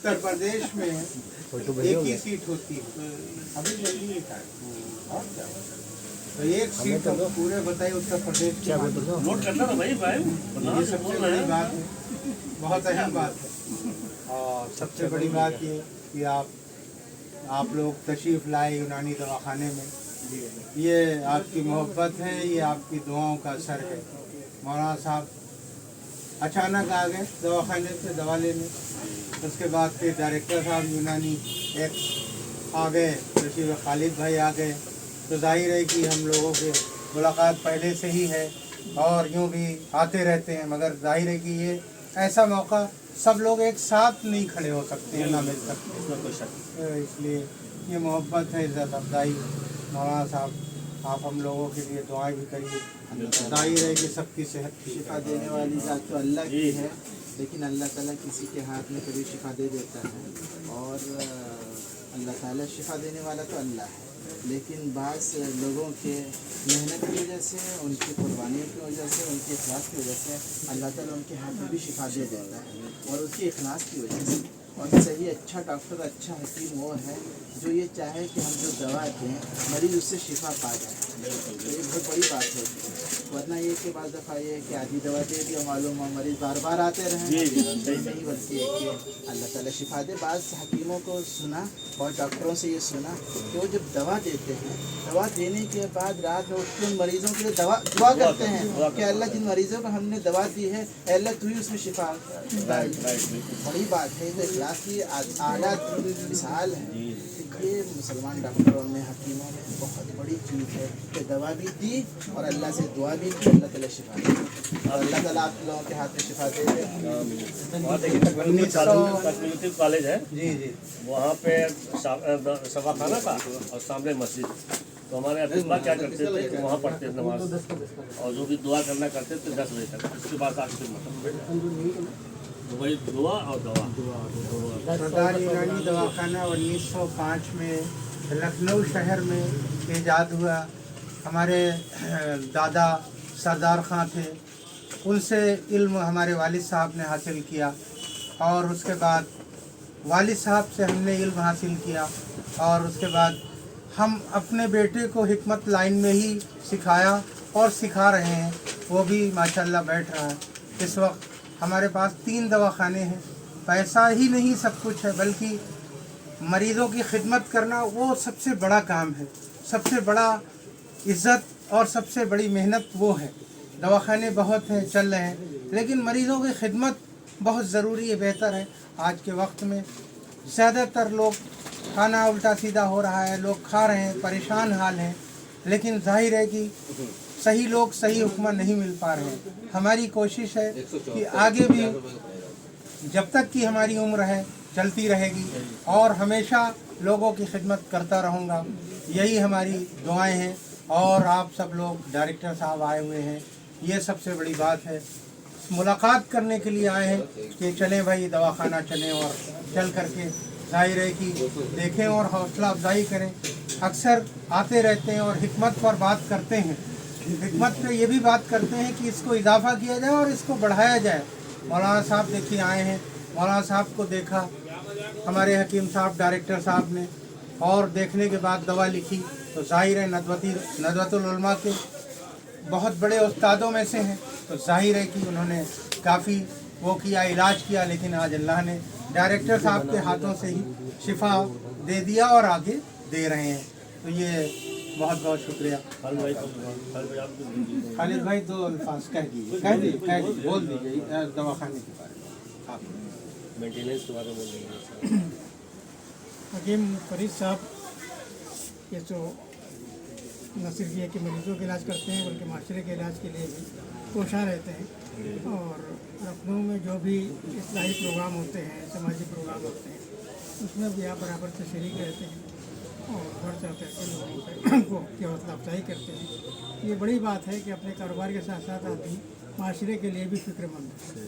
उत्तर प्रदेश में एक ही सीट होती है, अभी जल्दी निकाल और क्या। तो एक सीट तो पूरे बताइए उत्तर प्रदेश की नोट करना ना भाई ये सबसे बड़ी बात है, बहुत अहम बात है। और सबसे बड़ी बात ये कि आप लोग तशरीफ़ लाए यूनानी दवाखाने में, ये आपकी मोहब्बत है, ये आपकी दुआओं का असर है। मौलाना साहब अचानक आ गए दवाखाने से दवा लेने, उसके बाद फिर डायरेक्टर साहब यूनानी एक्स आ गए, रशीद खालिद भाई आ गए। तो जाहिर है कि हम लोगों के मुलाकात पहले से ही है और यूँ भी आते रहते हैं, मगर जाहिर है कि ये ऐसा मौका सब लोग एक साथ नहीं खड़े हो सकते हैं, ना मिल सकते, इसलिए ये मोहब्बत है, इज़्ज़त अफजाई। मौलाना साहब आप हम लोगों के लिए दुआएं भी करिए, जाहिर है कि सबकी सेहत की शिफा देने वाली ज़ात तो अल्लाह की है, लेकिन अल्लाह ताला किसी के हाथ में कभी शिफा दे देता है। और अल्लाह ताला शिफा देने वाला तो अल्लाह है, लेकिन बाज़ लोगों के मेहनत की वजह से, उनकी कुर्बानियों की वजह से, उनके इखलास की वजह से अल्लाह ताला उनके हाथ में भी शिफा दे देता है, और उसके इखलास की वजह से। और सही अच्छा डॉक्टर, अच्छा हकीम वो है जो ये चाहे कि हम जो दवा दें मरीज़ उससे शिफा पा जाए। तो ये बहुत बड़ी बात है, वरना ये कि बाद दफ़ा ये कि आधी दवा दे दी और मालूम हो मरीज़ बार बार आते रहें, नहीं, बल्कि कि अल्लाह ताला शिफा दे। बाज़ हकीमों को सुना और डॉक्टरों से ये सुना कि वो जब दवा देते हैं, दवा देने के बाद रात में उठ के उन मरीज़ों के लिए दुआ करते हैं कि अल्लाह जिन मरीज़ों को हमने दवा दी है, अल्लाह तू ही उसमें शिफा। बड़ी बात है, तो इखलास की आला मिसाल है। ये मुसलमान डॉक्टरों में, हकीमों में बहुत बड़ी चीज़ है कि दवा भी दी और अल्लाह से दुआ भी की, अल्लाह ताला शिफा दे। और अल्लाह ताला आप लोगों के हाथ में शिफा दे दे। कम्युनिटी कॉलेज है जी जी, वहाँ पे सफा खाना था और सामने मस्जिद। तो हमारे अतिबा क्या करते थे कि वहाँ पढ़ते थे नमाज, और जो भी दुआ करना करते थे 10 बजे तक, उसके बाद आके तो वही दुआ और दवा। सरदार यूनानी दवाखाना 1905 में लखनऊ शहर में ईजाद हुआ। हमारे दादा सरदार खां थे, उनसे इल्म हमारे वालिद साहब ने हासिल किया, और उसके बाद वालिद साहब से हमने इल्म हासिल किया, और उसके बाद हम अपने बेटे को हिकमत लाइन में ही सिखाया और सिखा रहे हैं, वो भी माशाल्लाह बैठ रहा है। इस वक्त हमारे पास 3 दवाखाने हैं। पैसा ही नहीं सब कुछ है, बल्कि मरीज़ों की खिदमत करना वो सबसे बड़ा काम है, सबसे बड़ा इज़्ज़त और सबसे बड़ी मेहनत वो है। दवाखाने बहुत हैं, चल रहे हैं, लेकिन मरीज़ों की खिदमत बहुत ज़रूरी है, बेहतर है। आज के वक्त में ज़्यादातर लोग खाना उल्टा सीधा हो रहा है, लोग खा रहे हैं, परेशान हाल हैं, लेकिन जाहिर है कि सही लोग सही हुक्म नहीं मिल पा रहे हैं। हमारी कोशिश है कि आगे भी जब तक कि हमारी उम्र है चलती रहेगी, और हमेशा लोगों की खिदमत करता रहूँगा, यही हमारी दुआएं हैं। और आप सब लोग डायरेक्टर साहब आए हुए हैं, ये सबसे बड़ी बात है। मुलाकात करने के लिए आए हैं कि चलें भाई दवाखाना चलें, और चल करके जाहिर है कि देखें और हौसला अफजाई करें। अक्सर आते रहते हैं और हिकमत पर बात करते हैं, हिकमत पे ये भी बात करते हैं कि इसको इजाफा किया जाए और इसको बढ़ाया जाए। मौलाना साहब देखिए आए हैं, मौलाना साहब को देखा हमारे हकीम साहब डायरेक्टर साहब ने, और देखने के बाद दवा लिखी। तो जाहिर है नदवतुल उलमा के बहुत बड़े उस्तादों में से हैं, तो जाहिर है कि उन्होंने काफ़ी वो किया, इलाज किया, लेकिन आज अल्लाह ने डायरेक्टर साहब के हाथों से ही शिफा दे दिया और आगे दे रहे हैं। तो ये बहुत बहुत शुक्रिया। खालिद भाई 2 अल्फाज कह दीजिए, बोल दीजिए दवाखाने के बारे में, आप मेंटेनेंस के बारे में बोल रही हकीम फरीद साहब ये तो न सिर्फ ये कि मरीज़ों का इलाज करते हैं, बल्कि माशरे के इलाज के लिए भी कोशा रहते हैं। और लखनऊ में जो भी इस्लाही प्रोग्राम होते हैं, समाजी प्रोग्राम होते हैं, उसमें भी आप बराबर से शरीक रहते हैं और बढ़ चढ़ करके लोगों को की हौसला अफजाई करते हैं। ये बड़ी बात है कि अपने कारोबार के साथ साथ आदमी माशरे के लिए भी फिक्रमंद है।